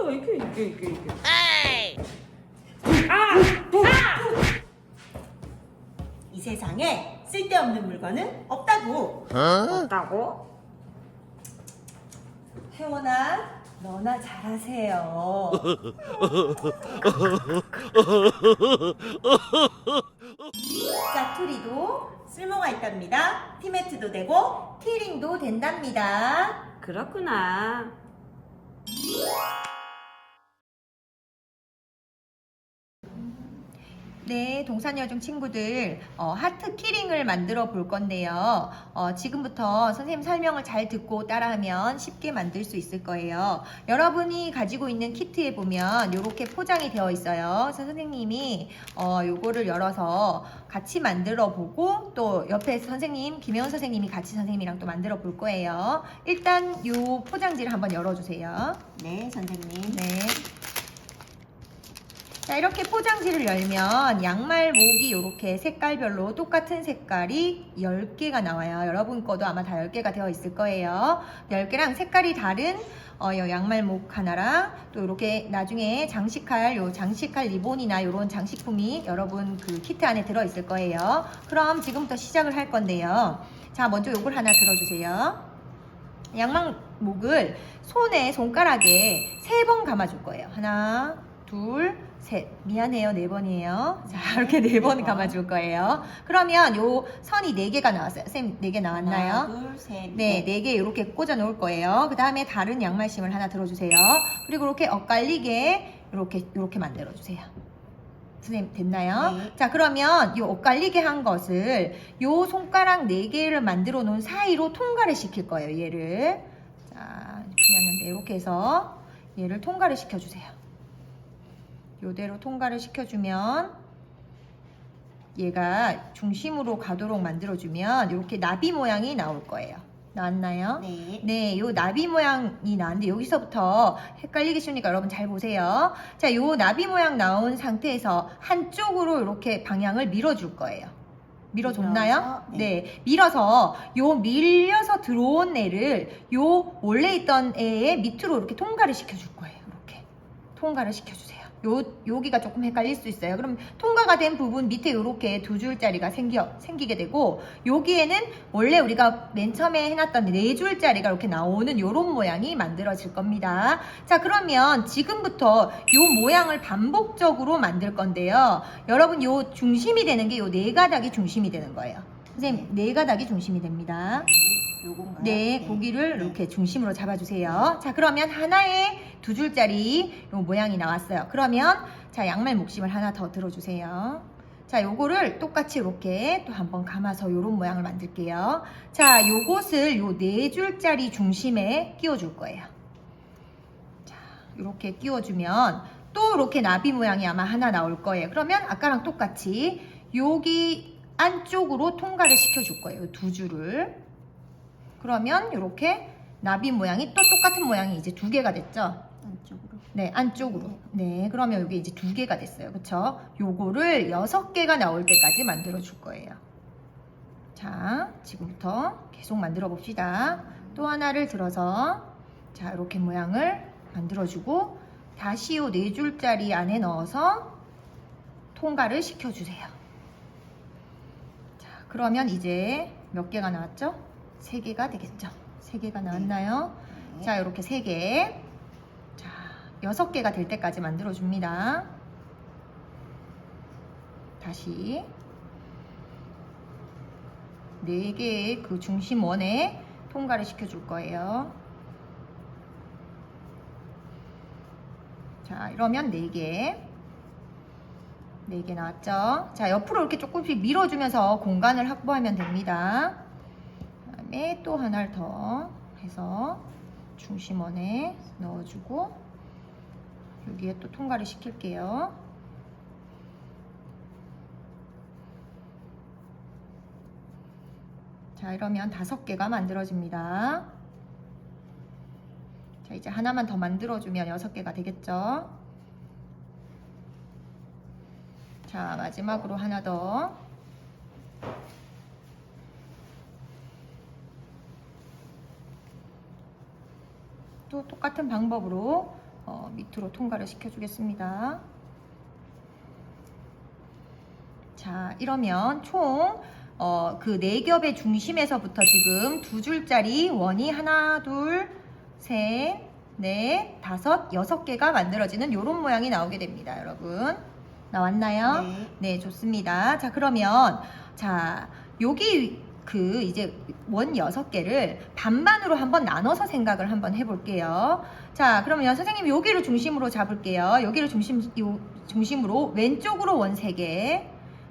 이게. 이 세상에 쓸데없는 물건은 없다고. 없다고? 혜원아, 너나 잘하세요. 짜투리도 쓸모가 있답니다. 티매트도 되고 키링도 된답니다. 그렇구나. 네, 동산여중 친구들, 하트 키링을 만들어 볼 건데요. 지금부터 선생님 설명을 잘 듣고 따라하면 쉽게 만들 수 있을 거예요. 여러분이 가지고 있는 키트에 보면 이렇게 포장이 되어 있어요. 그래서 선생님이 요거를 열어서 같이 만들어 보고 또 옆에 선생님, 김혜원 선생님이 같이 선생님이랑 또 만들어 볼 거예요. 일단 요 포장지를 한번 열어주세요. 네, 선생님. 네. 자, 이렇게 포장지를 열면 양말 목이 이렇게 색깔별로 똑같은 색깔이 10개가 나와요. 여러분 거도 아마 다 10개가 되어 있을 거예요. 10개랑 색깔이 다른 요 양말 목 하나랑 또 이렇게 나중에 장식할 요 장식할 리본이나 이런 장식품이 여러분 그 키트 안에 들어 있을 거예요. 그럼 지금부터 시작을 할 건데요. 자, 먼저 요걸 하나 들어주세요. 양말 목을 손가락에 3번 감아줄 거예요. 하나, 둘, 셋. 미안해요. 4번이에요. 자, 이렇게 4번 감아줄 거예요. 그러면 요 선이 4개가 나왔어요. 선생님, 4개 나왔나요? 하나, 둘, 셋. 네, 4개 이렇게 꽂아 놓을 거예요. 그 다음에 다른 양말심을 하나 들어주세요. 그리고 이렇게 엇갈리게 이렇게 만들어주세요. 선생님, 됐나요? 네. 자, 그러면 요 엇갈리게 한 것을 요 손가락 4개를 만들어 놓은 사이로 통과를 시킬 거예요. 얘를. 자, 비었는데 이렇게 해서 얘를 통과를 시켜주세요. 요대로 통과를 시켜주면 얘가 중심으로 가도록 만들어주면 이렇게 나비 모양이 나올 거예요. 나왔나요? 네. 네, 요 나비 모양이 나왔는데 여기서부터 헷갈리기 쉬우니까 여러분 잘 보세요. 자, 요 나비 모양 나온 상태에서 한쪽으로 이렇게 방향을 밀어줄 거예요. 밀어줬나요? 밀어서, 네. 네, 밀어서 요 밀려서 들어온 애를 요 원래 있던 애의 밑으로 이렇게 통과를 시켜줄 거예요. 이렇게 통과를 시켜주세요. 여기가 조금 헷갈릴 수 있어요. 그럼 통과가 된 부분 밑에 이렇게 2줄짜리가 생기게 되고 여기에는 원래 우리가 맨 처음에 해놨던 4줄짜리가 이렇게 나오는 요런 모양이 만들어질 겁니다. 자, 그러면 지금부터 요 모양을 반복적으로 만들 건데요. 여러분 요 중심이 되는 게 요 4가닥이 중심이 되는 거예요. 선생님, 4가닥이 중심이 됩니다. 요건가요? 네, 고기를 이렇게 중심으로 잡아주세요. 자, 그러면 하나에 2줄짜리 요 모양이 나왔어요. 그러면 자, 양말 목심을 하나 더 들어주세요. 자, 요거를 똑같이 이렇게 또 한번 감아서 요런 모양을 만들게요. 자, 요것을 요 4줄짜리 중심에 끼워줄 거예요. 자, 이렇게 끼워주면 또 이렇게 나비 모양이 아마 하나 나올 거예요. 그러면 아까랑 똑같이 여기 안쪽으로 통과를 시켜줄 거예요. 2줄을. 그러면 이렇게 나비 모양이 또 똑같은 모양이 이제 2개가 됐죠? 안쪽으로. 네, 안쪽으로. 네, 그러면 이게 이제 2개가 됐어요. 그쵸? 요거를 6개가 나올 때까지 만들어 줄 거예요. 자, 지금부터 계속 만들어 봅시다. 또 하나를 들어서 자, 이렇게 모양을 만들어 주고 다시 요 4줄짜리 안에 넣어서 통과를 시켜 주세요. 자, 그러면 이제 몇 개가 나왔죠? 3개가 되겠죠. 3개가 나왔나요? 네. 자, 이렇게 3개. 자, 6개가 될 때까지 만들어 줍니다. 다시 4개의 그 중심 원에 통과를 시켜줄 거예요. 자, 이러면 4개. 4개 나왔죠? 자, 옆으로 이렇게 조금씩 밀어주면서 공간을 확보하면 됩니다. 그다음에 또 하나를 더 해서 중심원에 넣어주고 여기에 또 통과를 시킬게요. 자, 이러면 5개가 만들어집니다. 자, 이제 하나만 더 만들어주면 6개가 되겠죠. 자, 마지막으로 하나 더. 또 똑같은 방법으로 밑으로 통과를 시켜주겠습니다. 자, 이러면 총 그 4겹의 중심에서부터 지금 2줄짜리 원이 하나, 둘, 셋, 넷, 다섯, 6개가 만들어지는 이런 모양이 나오게 됩니다. 여러분. 나왔나요? 네. 네, 좋습니다. 자, 그러면 자, 여기 그 이제 원 6개를 반반으로 한번 나눠서 생각을 한번 해볼게요. 자, 그러면 선생님 여기를 중심으로 잡을게요. 여기를 중심으로 왼쪽으로 원 3개,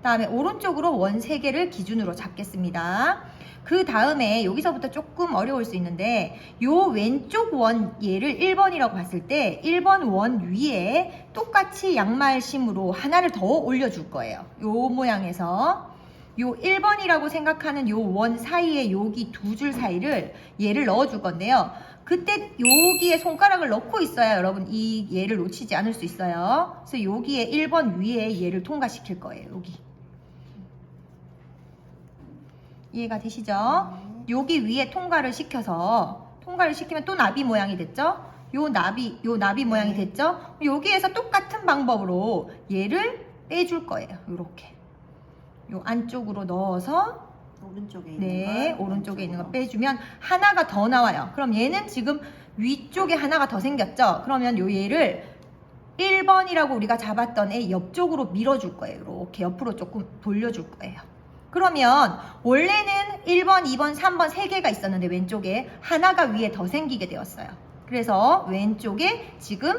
다음에 오른쪽으로 원 3개를 기준으로 잡겠습니다. 그 다음에 여기서부터 조금 어려울 수 있는데 요 왼쪽 원 얘를 1번이라고 봤을 때 1번 원 위에 똑같이 양말심으로 하나를 더 올려줄 거예요. 요 모양에서 요 1번이라고 생각하는 요 원 사이에 여기 2줄 사이를 얘를 넣어줄 건데요. 그때 여기에 손가락을 넣고 있어야 여러분 이 얘를 놓치지 않을 수 있어요. 그래서 여기에 1번 위에 얘를 통과시킬 거예요. 여기. 이해가 되시죠? 여기 위에 통과를 시키면 또 나비 모양이 됐죠? 요 나비 모양이 됐죠? 여기에서 똑같은 방법으로 얘를 빼줄 거예요. 요렇게. 요 안쪽으로 넣어서 오른쪽에 있는 네, 걸 오른쪽에 있는 거 왼쪽으로. 빼주면 하나가 더 나와요. 그럼 얘는 지금 위쪽에 하나가 더 생겼죠? 그러면 요 얘를 1번이라고 우리가 잡았던 애 옆쪽으로 밀어줄 거예요. 이렇게 옆으로 조금 돌려줄 거예요. 그러면 원래는 1번, 2번, 3번 3개가 있었는데 왼쪽에 하나가 위에 더 생기게 되었어요. 그래서 왼쪽에 지금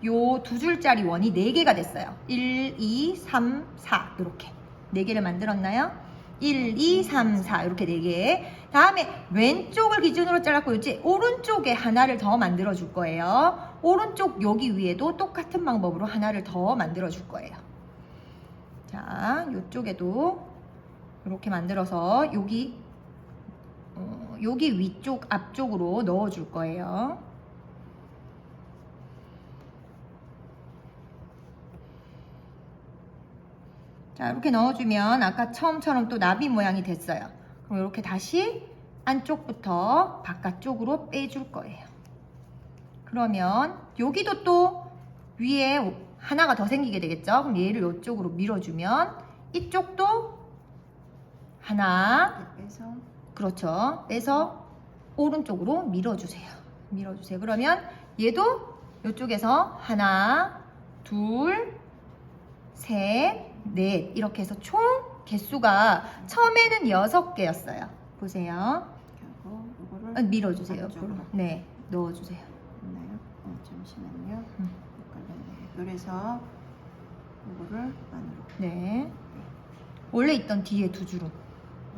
요 2줄짜리 원이 4개가 됐어요. 1, 2, 3, 4 이렇게 4개를 만들었나요? 1, 2, 3, 4 이렇게 4개. 다음에 왼쪽을 기준으로 잘랐고 이제 오른쪽에 하나를 더 만들어 줄 거예요. 오른쪽 여기 위에도 똑같은 방법으로 하나를 더 만들어 줄 거예요. 자, 이쪽에도 이렇게 만들어서 여기 위쪽 앞쪽으로 넣어 줄 거예요. 자, 이렇게 넣어주면 아까 처음처럼 또 나비 모양이 됐어요. 그럼 이렇게 다시 안쪽부터 바깥쪽으로 빼줄 거예요. 그러면 여기도 또 위에 하나가 더 생기게 되겠죠? 그럼 얘를 이쪽으로 밀어주면 이쪽도 하나, 빼서 그렇죠. 빼서 오른쪽으로 밀어주세요. 밀어주세요. 그러면 얘도 이쪽에서 하나, 둘, 셋, 넷 이렇게 해서 총 개수가 처음에는 6개였어요. 보세요. 하고 이거를 밀어주세요. 안쪽으로. 옆으로. 네, 넣어주세요. 있나요? 잠시만요. 헷갈렸네요. 그래서 이거를 안으로. 네. 원래 있던 뒤에 2줄은.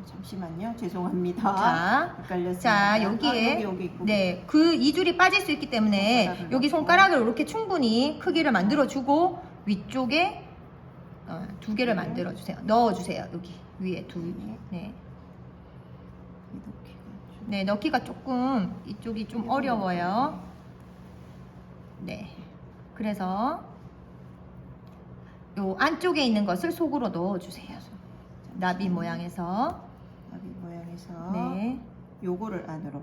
잠시만요. 죄송합니다. 자, 헷갈렸습니다. 자, 여기에 여기 있고. 네, 그 2줄이 빠질 수 있기 때문에 손가락을 여기 넣고. 손가락을 이렇게 충분히 크기를 만들어주고 위쪽에 2개를 만들어주세요. 넣어주세요. 여기 위에 2. 네. 네, 넣기가 조금 이쪽이 좀 어려워요. 네. 그래서 요 안쪽에 있는 것을 속으로 넣어주세요. 나비 모양에서. 나비 모양에서 네. 요거를 안으로.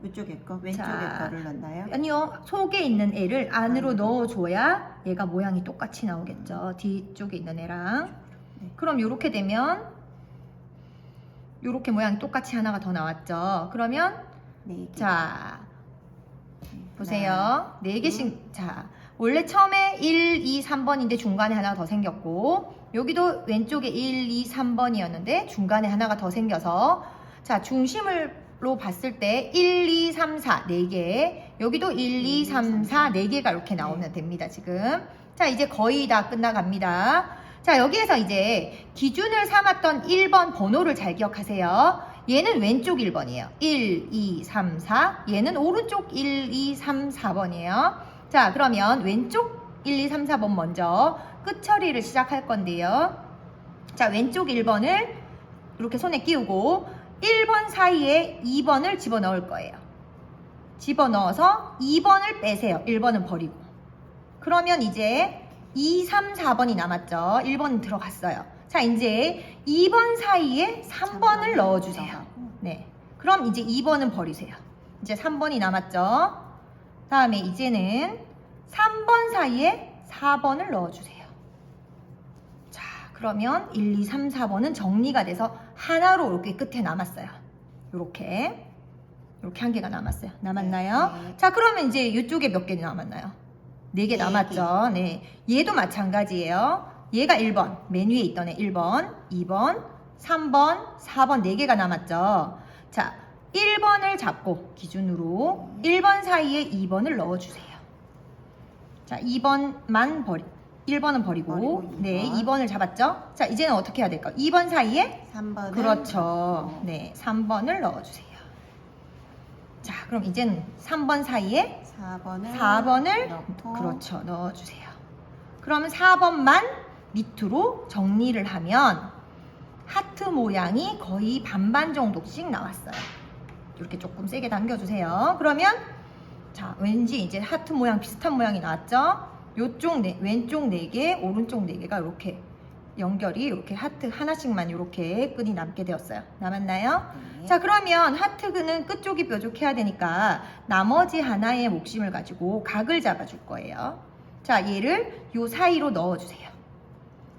이쪽에 거, 왼쪽에 자, 거를 넣나요? 아니요, 속에 있는 애를 안으로 안으로. 넣어줘야 얘가 모양이 똑같이 나오겠죠. 뒤쪽에 있는 애랑. 네. 그럼 이렇게 되면 이렇게 모양이 똑같이 하나가 더 나왔죠. 그러면 네. 자, 네. 보세요. 4개씩. 자, 원래 처음에 1, 2, 3번인데 중간에 하나가 더 생겼고 여기도 왼쪽에 1, 2, 3번이었는데 중간에 하나가 더 생겨서 자, 중심으로 봤을 때 1, 2, 3, 4 4개 여기도 1, 2, 3, 4 4개가 이렇게 나오면 됩니다. 지금. 자, 이제 거의 다 끝나갑니다. 자, 여기에서 이제 기준을 삼았던 1번 번호를 잘 기억하세요. 얘는 왼쪽 1번이에요. 1, 2, 3, 4. 얘는 오른쪽 1, 2, 3, 4번이에요. 자, 그러면 왼쪽 1, 2, 3, 4번 먼저 끝처리를 시작할 건데요. 자, 왼쪽 1번을 이렇게 손에 끼우고 1번 사이에 2번을 집어넣을 거예요. 집어넣어서 2번을 빼세요. 1번은 버리고. 그러면 이제 2, 3, 4번이 남았죠. 1번은 들어갔어요. 자, 이제 2번 사이에 3번을 넣어주세요. 네. 그럼 이제 2번은 버리세요. 이제 3번이 남았죠. 다음에 이제는 3번 사이에 4번을 넣어주세요. 자, 그러면 1, 2, 3, 4번은 정리가 돼서 하나로 이렇게 끝에 남았어요. 이렇게 한 개가 남았어요. 남았나요? 네. 자, 그러면 이제 이쪽에 몇 개 남았나요? 4개 남았죠. 네, 얘도 마찬가지예요. 얘가 1번, 맨 위에 있던 애 1번, 2번, 3번, 4번 4개가 남았죠. 자, 1번을 잡고 기준으로 1번 사이에 2번을 넣어주세요. 자, 1번은 버리고 네, 2번을 잡았죠. 자, 이제는 어떻게 해야 될까요? 2번 사이에 3번을 그렇죠. 네, 3번을 넣어주세요. 자, 그럼 이제는 3번 사이에 4번을 넣고 그렇죠, 넣어주세요. 그러면 4번만 밑으로 정리를 하면 하트 모양이 거의 반반 정도씩 나왔어요. 이렇게 조금 세게 당겨주세요. 그러면 자, 왠지 이제 하트 모양 비슷한 모양이 나왔죠? 요쪽 왼쪽 4개, 오른쪽 4개가 이렇게 연결이 이렇게 하트 하나씩만 이렇게 끈이 남게 되었어요. 남았나요? 네. 자, 그러면 하트는 끝쪽이 뾰족해야 되니까 나머지 하나의 목심을 가지고 각을 잡아줄 거예요. 자, 얘를 요 사이로 넣어주세요.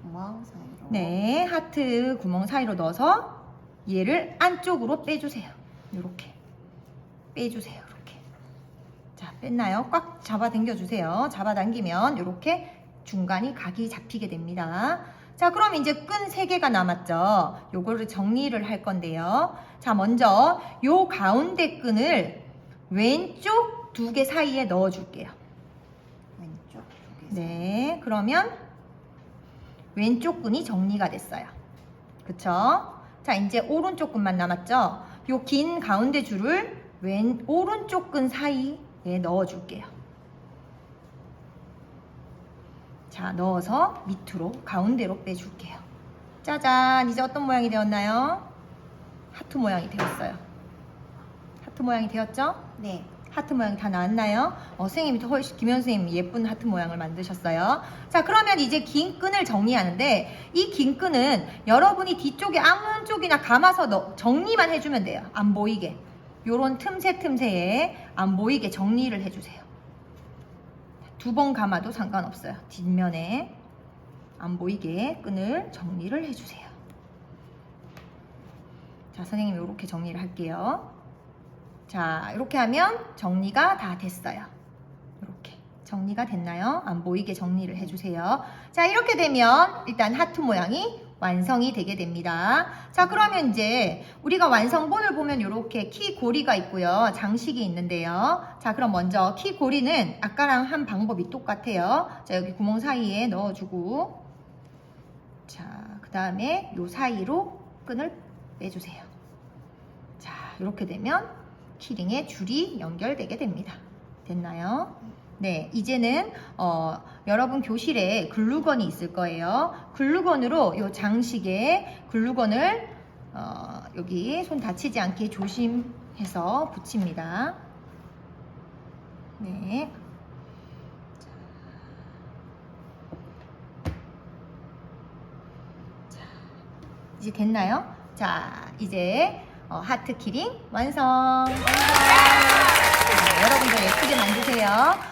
구멍 사이로. 네, 하트 구멍 사이로 넣어서 얘를 안쪽으로 빼주세요. 이렇게 빼주세요. 이렇게. 자, 뺐나요? 꽉 잡아당겨주세요. 잡아당기면 이렇게 중간이 각이 잡히게 됩니다. 자, 그럼 이제 끈 3개가 남았죠. 요거를 정리를 할 건데요. 자, 먼저 요 가운데 끈을 왼쪽 2개 사이에 넣어줄게요. 왼쪽 2개. 네, 그러면 왼쪽 끈이 정리가 됐어요. 그쵸? 자, 이제 오른쪽 끈만 남았죠? 요 긴 가운데 줄을 오른쪽 끈 사이에 넣어줄게요. 자, 넣어서 밑으로 가운데로 빼줄게요. 짜잔, 이제 어떤 모양이 되었나요? 하트 모양이 되었어요. 하트 모양이 되었죠? 네. 하트 모양 다 나왔나요? 선생님이 훨씬 김현 선생님 예쁜 하트 모양을 만드셨어요. 자, 그러면 이제 긴 끈을 정리하는데 이 긴 끈은 여러분이 뒤쪽에 아무 쪽이나 감아서 정리만 해주면 돼요. 안 보이게. 요런 틈새에 안 보이게 정리를 해주세요. 2번 감아도 상관없어요. 뒷면에 안 보이게 끈을 정리를 해주세요. 자, 선생님이 이렇게 정리를 할게요. 자, 이렇게 하면 정리가 다 됐어요. 이렇게 정리가 됐나요? 안 보이게 정리를 해주세요. 자, 이렇게 되면 일단 하트 모양이 완성이 되게 됩니다. 자, 그러면 이제 우리가 완성본을 보면 이렇게 키 고리가 있고요. 장식이 있는데요. 자, 그럼 먼저 키 고리는 아까랑 한 방법이 똑같아요. 자, 여기 구멍 사이에 넣어주고, 자, 그 다음에 요 사이로 끈을 빼주세요. 자, 이렇게 되면 키링에 줄이 연결되게 됩니다. 됐나요? 네, 이제는 여러분 교실에 글루건이 있을 거예요. 글루건으로 이 장식에 글루건을 여기 손 다치지 않게 조심해서 붙입니다. 네. 자, 이제 됐나요? 자, 이제 하트 키링 완성! 네, 여러분도 예쁘게 만드세요.